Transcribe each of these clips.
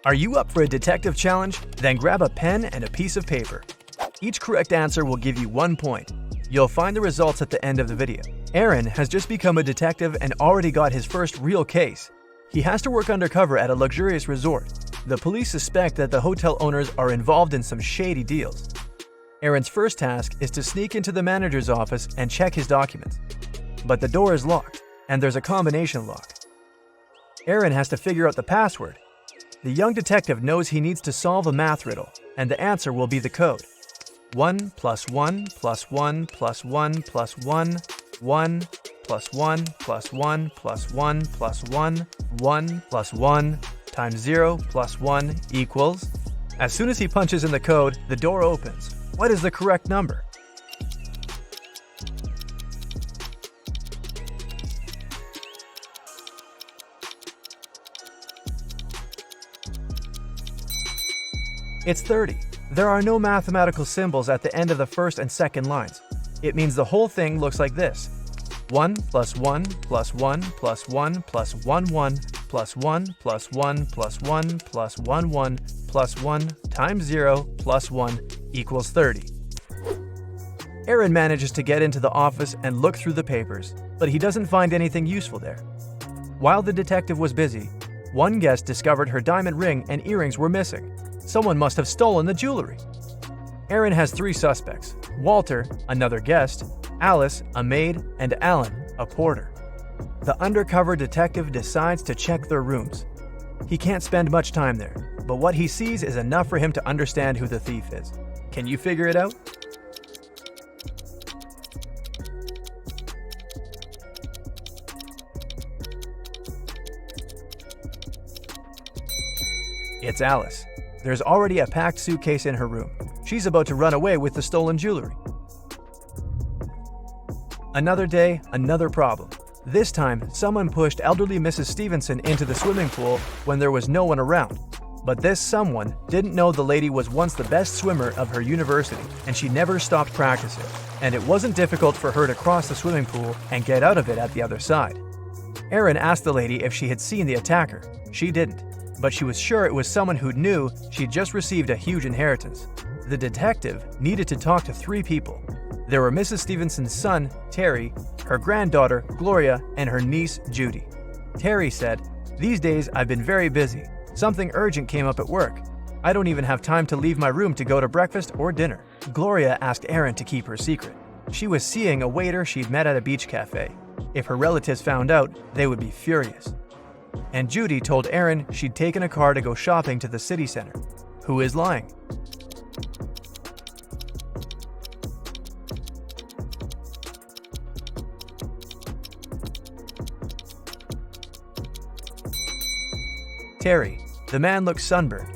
Are you up for a detective challenge? Then grab a pen and a piece of paper. Each correct answer will give you 1 point. You'll find the results at the end of the video. Aaron has just become a detective and already got his first real case. He has to work undercover at a luxurious resort. The police suspect that the hotel owners are involved in some shady deals. Aaron's first task is to sneak into the manager's office and check his documents. But the door is locked, and there's a combination lock. Aaron has to figure out the password. The young detective knows he needs to solve a math riddle, and the answer will be the code. 1 + 1 + 1 + 1 + 1, 1 + 1 + 1 + 1 + 1, 1 + 1 times 0 + 1 equals... As soon as he punches in the code, the door opens. What is the correct number? It's 30. There are no mathematical symbols at the end of the first and second lines. It means the whole thing looks like this. 1 + 1 + 1 + 1 + 1 1 + 1 + 1 + 1 + 1 1 + 1 times 0 + 1 equals 30. Aaron manages to get into the office and look through the papers, but he doesn't find anything useful there. While the detective was busy, one guest discovered her diamond ring and earrings were missing. Someone must have stolen the jewelry. Aaron has 3 suspects: Walter, another guest, Alice, a maid, and Alan, a porter. The undercover detective decides to check their rooms. He can't spend much time there, but what he sees is enough for him to understand who the thief is. Can you figure it out? It's Alice. There's already a packed suitcase in her room. She's about to run away with the stolen jewelry. Another day, another problem. This time, someone pushed elderly Mrs. Stevenson into the swimming pool when there was no one around. But this someone didn't know the lady was once the best swimmer of her university, and she never stopped practicing. And it wasn't difficult for her to cross the swimming pool and get out of it at the other side. Aaron asked the lady if she had seen the attacker. She didn't, but she was sure it was someone who knew she'd just received a huge inheritance. The detective needed to talk to 3 people. There were Mrs. Stevenson's son, Terry, her granddaughter, Gloria, and her niece, Judy. Terry said, "These days I've been very busy. Something urgent came up at work. I don't even have time to leave my room to go to breakfast or dinner." Gloria asked Aaron to keep her secret. She was seeing a waiter she'd met at a beach cafe. If her relatives found out, they would be furious. And Judy told Aaron she'd taken a car to go shopping to the city center. Who is lying? Terry. The man looks sunburned.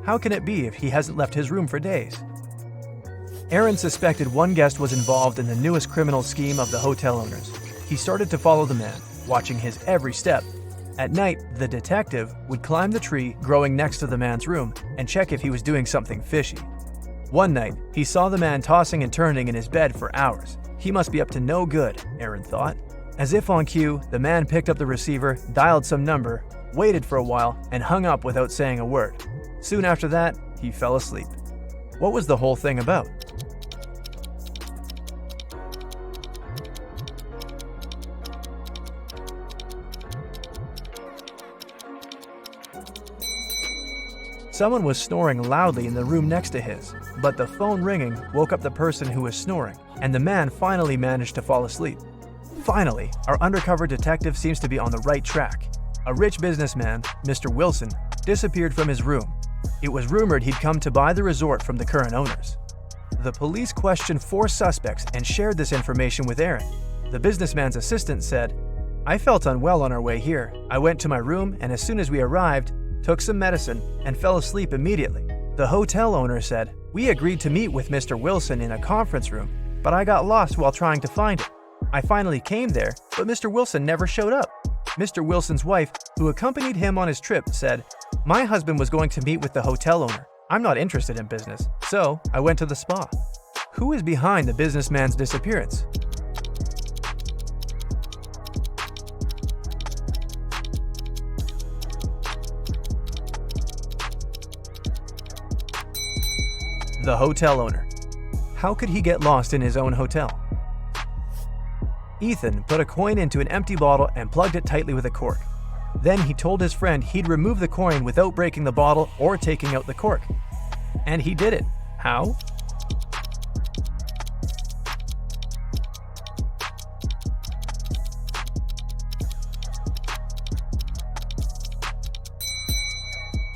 How can it be if he hasn't left his room for days? Aaron suspected one guest was involved in the newest criminal scheme of the hotel owners. He started to follow the man, watching his every step. At night, the detective would climb the tree growing next to the man's room and check if he was doing something fishy. One night, he saw the man tossing and turning in his bed for hours. He must be up to no good, Aaron thought. As if on cue, the man picked up the receiver, dialed some number, waited for a while, and hung up without saying a word. Soon after that, he fell asleep. What was the whole thing about? Someone was snoring loudly in the room next to his, but the phone ringing woke up the person who was snoring, and the man finally managed to fall asleep. Finally, our undercover detective seems to be on the right track. A rich businessman, Mr. Wilson, disappeared from his room. It was rumored he'd come to buy the resort from the current owners. The police questioned 4 suspects and shared this information with Aaron. The businessman's assistant said, "I felt unwell on our way here. I went to my room, and as soon as we arrived, took some medicine, and fell asleep immediately." The hotel owner said, "We agreed to meet with Mr. Wilson in a conference room, but I got lost while trying to find him. I finally came there, but Mr. Wilson never showed up." Mr. Wilson's wife, who accompanied him on his trip, said, "My husband was going to meet with the hotel owner. I'm not interested in business, so I went to the spa." Who is behind the businessman's disappearance? The hotel owner. How could he get lost in his own hotel? Ethan put a coin into an empty bottle and plugged it tightly with a cork. Then he told his friend he'd remove the coin without breaking the bottle or taking out the cork. And he did it. How?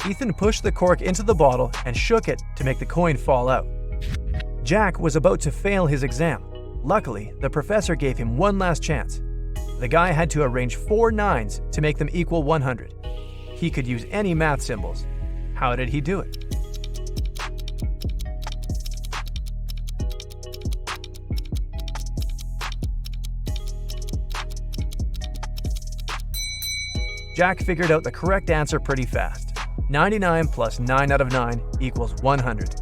Ethan pushed the cork into the bottle and shook it to make the coin fall out. Jack was about to fail his exam. Luckily, the professor gave him one last chance. The guy had to arrange 4 nines to make them equal 100. He could use any math symbols. How did he do it? Jack figured out the correct answer pretty fast. 99 plus 9 out of 9 equals 100.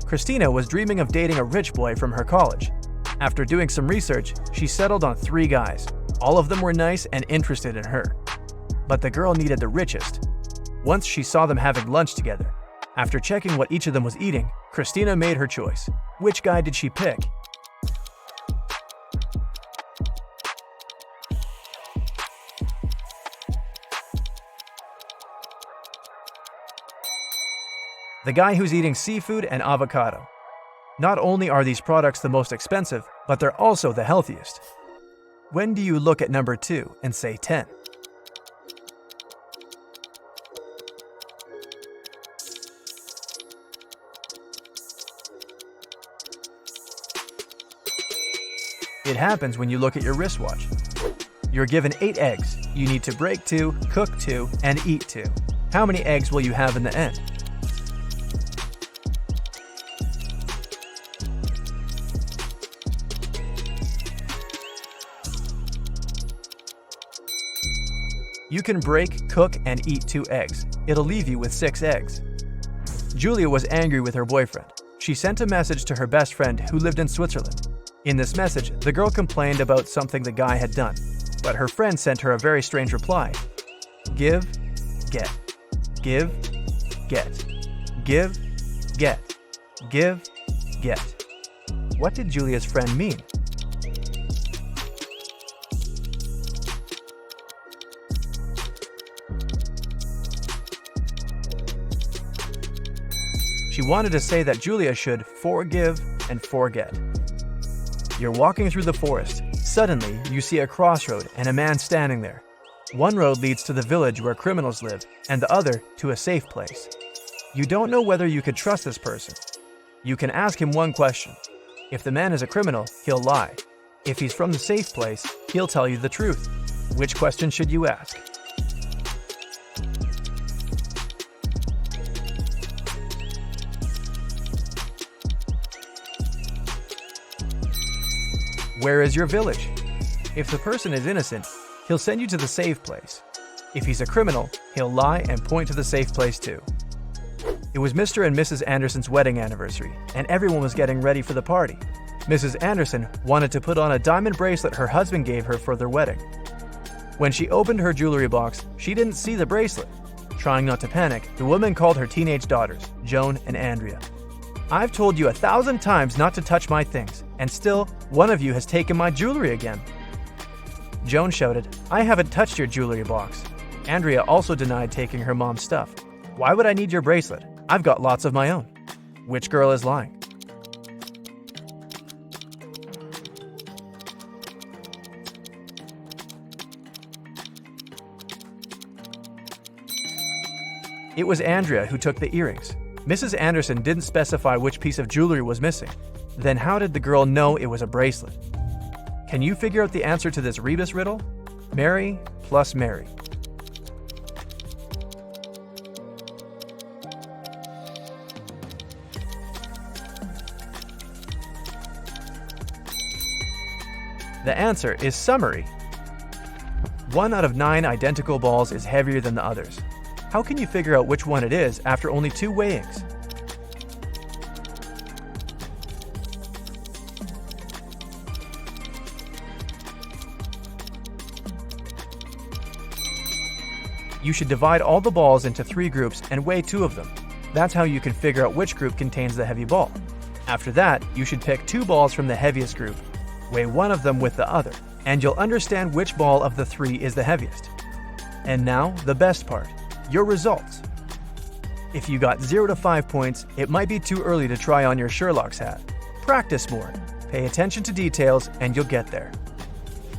Christina was dreaming of dating a rich boy from her college. After doing some research, she settled on 3 guys. All of them were nice and interested in her. But the girl needed the richest. Once she saw them having lunch together. After checking what each of them was eating, Christina made her choice. Which guy did she pick? The guy who's eating seafood and avocado. Not only are these products the most expensive, but they're also the healthiest. When do you look at number 2 and say 10? It happens when you look at your wristwatch. You're given 8 eggs. You need to break 2, cook 2, and eat 2. How many eggs will you have in the end? You can break, cook, and eat 2 eggs. It'll leave you with 6 eggs. Julia was angry with her boyfriend. She sent a message to her best friend who lived in Switzerland. In this message, the girl complained about something the guy had done, but her friend sent her a very strange reply. Give, get. Give, get. Give, get. Give, get. What did Julia's friend mean? She wanted to say that Julia should forgive and forget. You're walking through the forest. Suddenly, you see a crossroad and a man standing there. One road leads to the village where criminals live, and the other to a safe place. You don't know whether you could trust this person. You can ask him one question. If the man is a criminal, he'll lie. If he's from the safe place, he'll tell you the truth. Which question should you ask? Where is your village? If the person is innocent, he'll send you to the safe place. If he's a criminal, he'll lie and point to the safe place too. It was Mr. and Mrs. Anderson's wedding anniversary, and everyone was getting ready for the party. Mrs. Anderson wanted to put on a diamond bracelet her husband gave her for their wedding. When she opened her jewelry box, she didn't see the bracelet. Trying not to panic, the woman called her teenage daughters, Joan and Andrea. I've told you 1,000 times not to touch my things, and still, one of you has taken my jewelry again. Joan shouted, I haven't touched your jewelry box. Andrea also denied taking her mom's stuff. Why would I need your bracelet? I've got lots of my own. Which girl is lying? It was Andrea who took the earrings. Mrs. Anderson didn't specify which piece of jewelry was missing. Then how did the girl know it was a bracelet? Can you figure out the answer to this rebus riddle? Mary plus Mary. The answer is summary. 1 out of 9 identical balls is heavier than the others. How can you figure out which one it is after only 2 weighings? You should divide all the balls into 3 groups and weigh 2 of them. That's how you can figure out which group contains the heavy ball. After that, you should pick 2 balls from the heaviest group, weigh one of them with the other, and you'll understand which ball of the 3 is the heaviest. And now, the best part, your results. If you got 0 to 5 points, it might be too early to try on your Sherlock's hat. Practice more, pay attention to details, and you'll get there.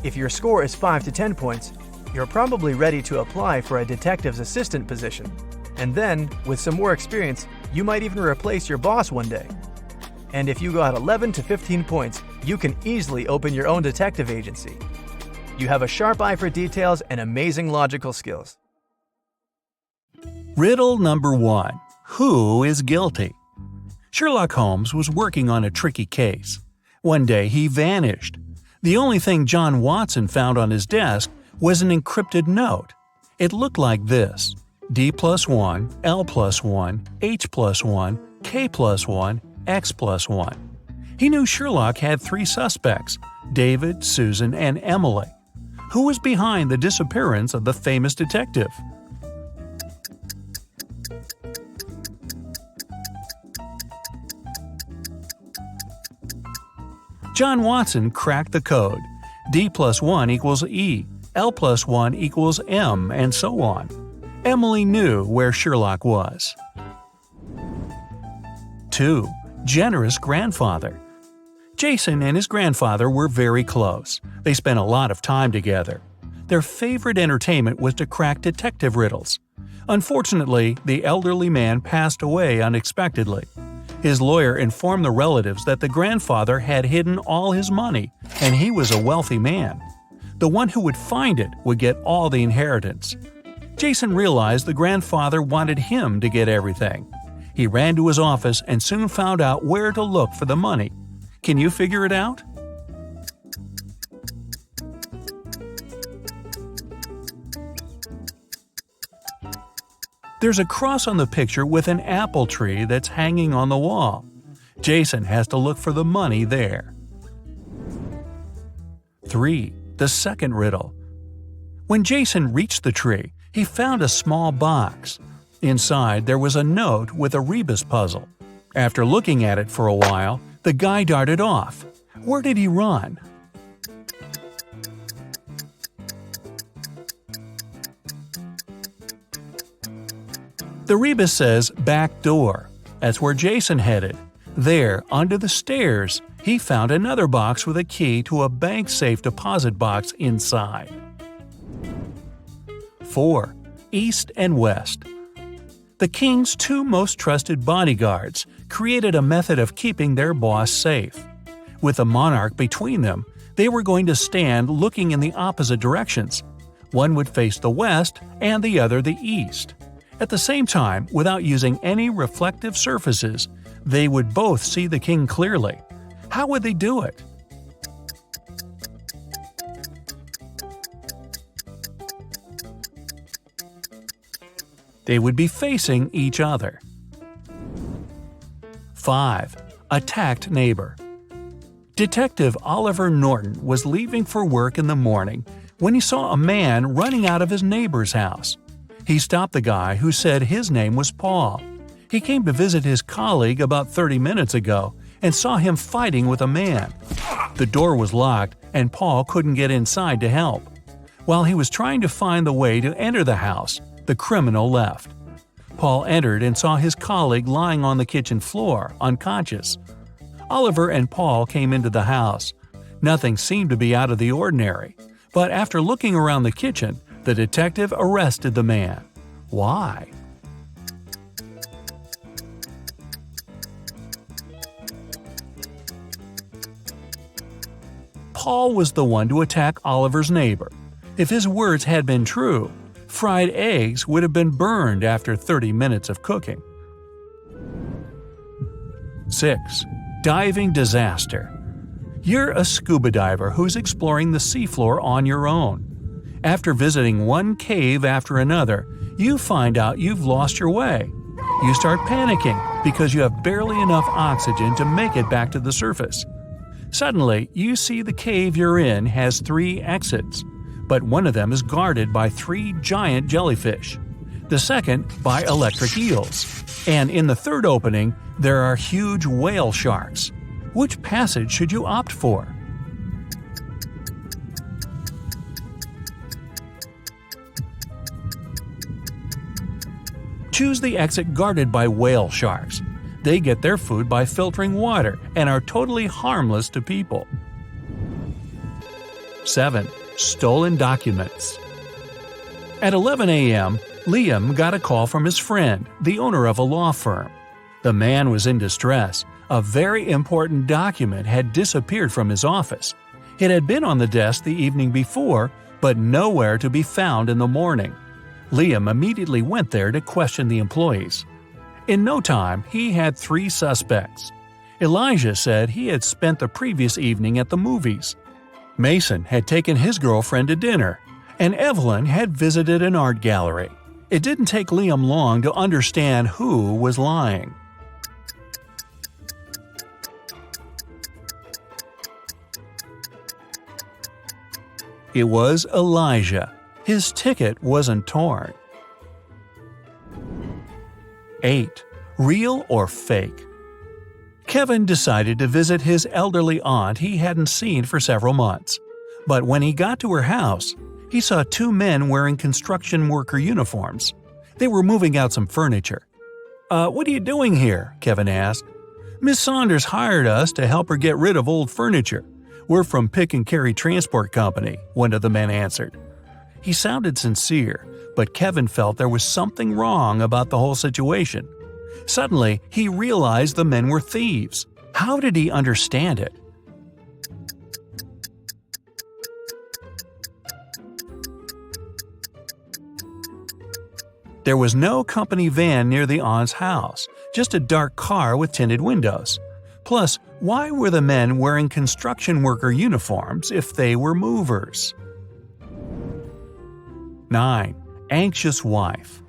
If your score is 5 to 10 points, you're probably ready to apply for a detective's assistant position. And then, with some more experience, you might even replace your boss one day. And if you got 11 to 15 points, you can easily open your own detective agency. You have a sharp eye for details and amazing logical skills. Riddle number 1. Who is guilty? Sherlock Holmes was working on a tricky case. One day he vanished. The only thing John Watson found on his desk was an encrypted note. It looked like this: D+1, L+1, H+1, K+1, X+1. He knew Sherlock had 3 suspects: David, Susan, and Emily. Who was behind the disappearance of the famous detective? John Watson cracked the code. D+1 equals E, L+1 equals M, and so on. Emily knew where Sherlock was. 2. Generous grandfather. Jason and his grandfather were very close. They spent a lot of time together. Their favorite entertainment was to crack detective riddles. Unfortunately, the elderly man passed away unexpectedly. His lawyer informed the relatives that the grandfather had hidden all his money, and he was a wealthy man. The one who would find it would get all the inheritance. Jason realized the grandfather wanted him to get everything. He ran to his office and soon found out where to look for the money. Can you figure it out? There's a cross on the picture with an apple tree that's hanging on the wall. Jason has to look for the money there. 3. The second riddle. When Jason reached the tree, he found a small box. Inside, there was a note with a rebus puzzle. After looking at it for a while, the guy darted off. Where did he run? The rebus says back door. That's where Jason headed. There, under the stairs, he found another box with a key to a bank safe deposit box inside. 4. East and West. The king's 2 most trusted bodyguards created a method of keeping their boss safe. With the monarch between them, they were going to stand looking in the opposite directions. One would face the west and the other the east. At the same time, without using any reflective surfaces, they would both see the king clearly. How would they do it? They would be facing each other. 5. Attacked neighbor. Detective Oliver Norton was leaving for work in the morning when he saw a man running out of his neighbor's house. He stopped the guy, who said his name was Paul. He came to visit his colleague about 30 minutes ago and saw him fighting with a man. The door was locked and Paul couldn't get inside to help. While he was trying to find the way to enter the house, the criminal left. Paul entered and saw his colleague lying on the kitchen floor, unconscious. Oliver and Paul came into the house. Nothing seemed to be out of the ordinary, but after looking around the kitchen, the detective arrested the man. Why? Paul was the one to attack Oliver's neighbor. If his words had been true, fried eggs would have been burned after 30 minutes of cooking. 6. Diving disaster. You're a scuba diver who's exploring the seafloor on your own. After visiting one cave after another, you find out you've lost your way. You start panicking because you have barely enough oxygen to make it back to the surface. Suddenly, you see the cave you're in has 3 exits, but one of them is guarded by 3 giant jellyfish. the second by electric eels, and in the third opening there are huge whale sharks. Which passage should you opt for? Choose the exit guarded by whale sharks. They get their food by filtering water and are totally harmless to people. 7. Stolen documents. At 11 a.m., Liam got a call from his friend, the owner of a law firm. The man was in distress. A very important document had disappeared from his office. It had been on the desk the evening before, but nowhere to be found in the morning. Liam immediately went there to question the employees. In no time, he had 3 suspects. Elijah said he had spent the previous evening at the movies. Mason had taken his girlfriend to dinner, and Evelyn had visited an art gallery. It didn't take Liam long to understand who was lying. It was Elijah. His ticket wasn't torn. 8. Real or fake? Kevin decided to visit his elderly aunt he hadn't seen for several months. But when he got to her house, he saw 2 men wearing construction worker uniforms. They were moving out some furniture. What are you doing here?" Kevin asked. "Miss Saunders hired us to help her get rid of old furniture. We're from Pick and Carry Transport Company," one of the men answered. He sounded sincere, but Kevin felt there was something wrong about the whole situation. Suddenly, he realized the men were thieves. How did he understand it? There was no company van near the aunt's house, just a dark car with tinted windows. Plus, why were the men wearing construction worker uniforms if they were movers? 9. Anxious wife.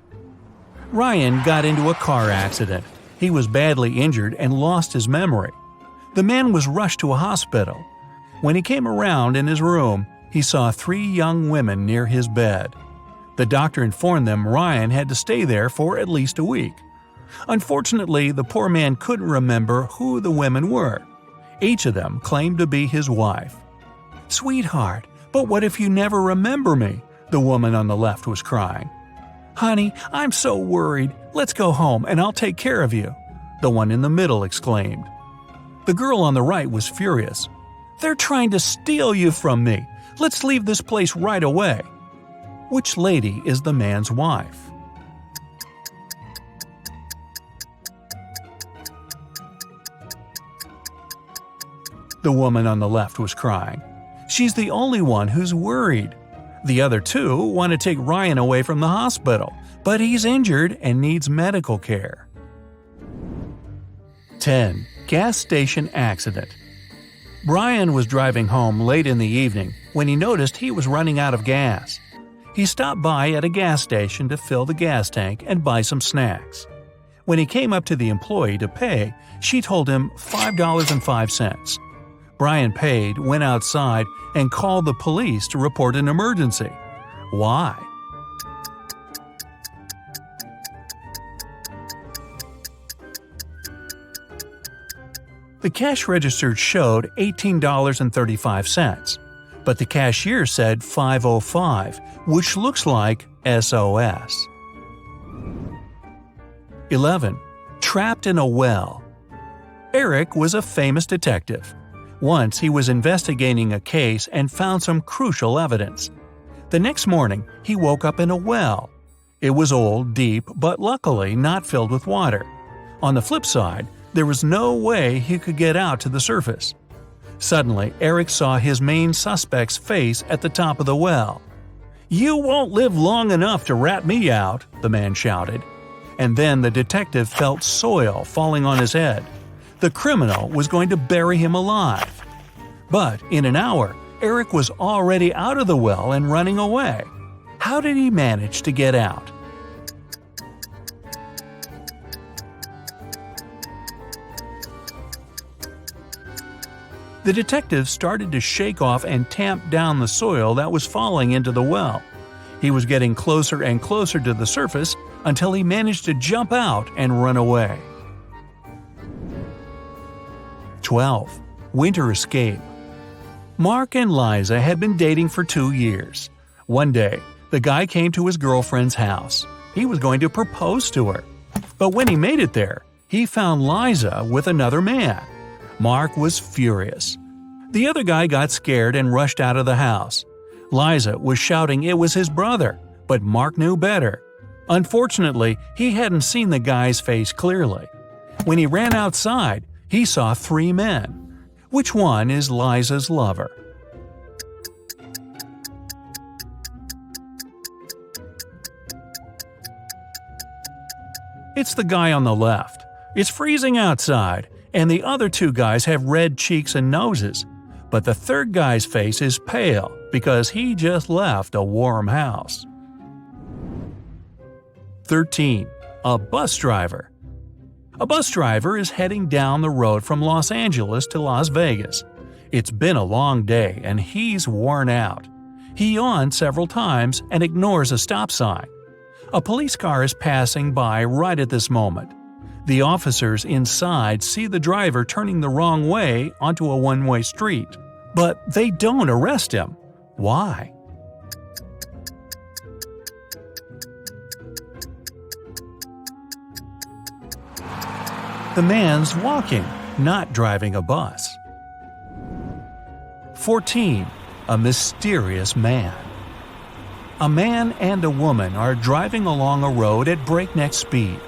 Ryan got into a car accident. He was badly injured and lost his memory. The man was rushed to a hospital. When he came around in his room, he saw 3 young women near his bed. The doctor informed them Ryan had to stay there for at least a week. Unfortunately, the poor man couldn't remember who the women were. Each of them claimed to be his wife. "Sweetheart, but what if you never remember me?" the woman on the left was crying. "Honey, I'm so worried. Let's go home and I'll take care of you," the one in the middle exclaimed. The girl on the right was furious. "They're trying to steal you from me. Let's leave this place right away." Which lady is the man's wife? The woman on the left was crying. She's the only one who's worried. The other 2 want to take Ryan away from the hospital, but he's injured and needs medical care. 10. Gas station accident. Brian was driving home late in the evening when he noticed he was running out of gas. He stopped by at a gas station to fill the gas tank and buy some snacks. When he came up to the employee to pay, she told him $5.05. Brian paid, went outside, and called the police to report an emergency. Why? The cash register showed $18.35, but the cashier said $5.05, which looks like SOS. 11. Trapped in a well. Eric was a famous detective. Once he was investigating a case and found some crucial evidence. The next morning, he woke up in a well. It was old, deep, but luckily not filled with water. On the flip side, there was no way he could get out to the surface. Suddenly, Eric saw his main suspect's face at the top of the well. "You won't live long enough to rat me out," the man shouted. And then the detective felt soil falling on his head. The criminal was going to bury him alive. But in an hour, Eric was already out of the well and running away. How did he manage to get out? The detective started to shake off and tamp down the soil that was falling into the well. He was getting closer and closer to the surface until he managed to jump out and run away. 12. Winter escape. Mark and Liza had been dating for 2 years. One day, the guy came to his girlfriend's house. He was going to propose to her. But when he made it there, he found Liza with another man. Mark was furious. The other guy got scared and rushed out of the house. Liza was shouting it was his brother, but Mark knew better. Unfortunately, he hadn't seen the guy's face clearly. When he ran outside, he saw 3 men. Which one is Liza's lover? It's the guy on the left. It's freezing outside, and the other 2 guys have red cheeks and noses. But the third guy's face is pale because he just left a warm house. 13. A bus driver. A bus driver is heading down the road from Los Angeles to Las Vegas. It's been a long day and he's worn out. He yawns several times and ignores a stop sign. A police car is passing by right at this moment. The officers inside see the driver turning the wrong way onto a one-way street, but they don't arrest him. Why? The man's walking, not driving a bus. 14. A mysterious man. A man and a woman are driving along a road at breakneck speed.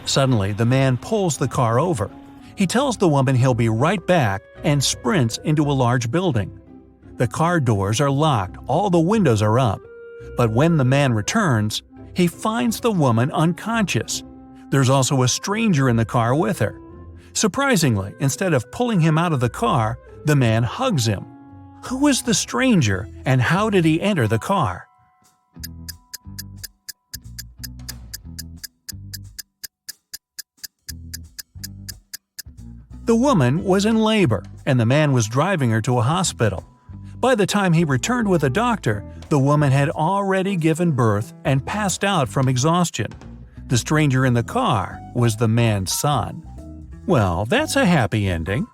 Suddenly, the man pulls the car over. He tells the woman he'll be right back and sprints into a large building. The car doors are locked, all the windows are up. But when the man returns, he finds the woman unconscious. There's also a stranger in the car with her. Surprisingly, instead of pulling him out of the car, the man hugs him. Who is the stranger and how did he enter the car? The woman was in labor, and the man was driving her to a hospital. By the time he returned with a doctor, the woman had already given birth and passed out from exhaustion. The stranger in the car was the man's son. Well, that's a happy ending.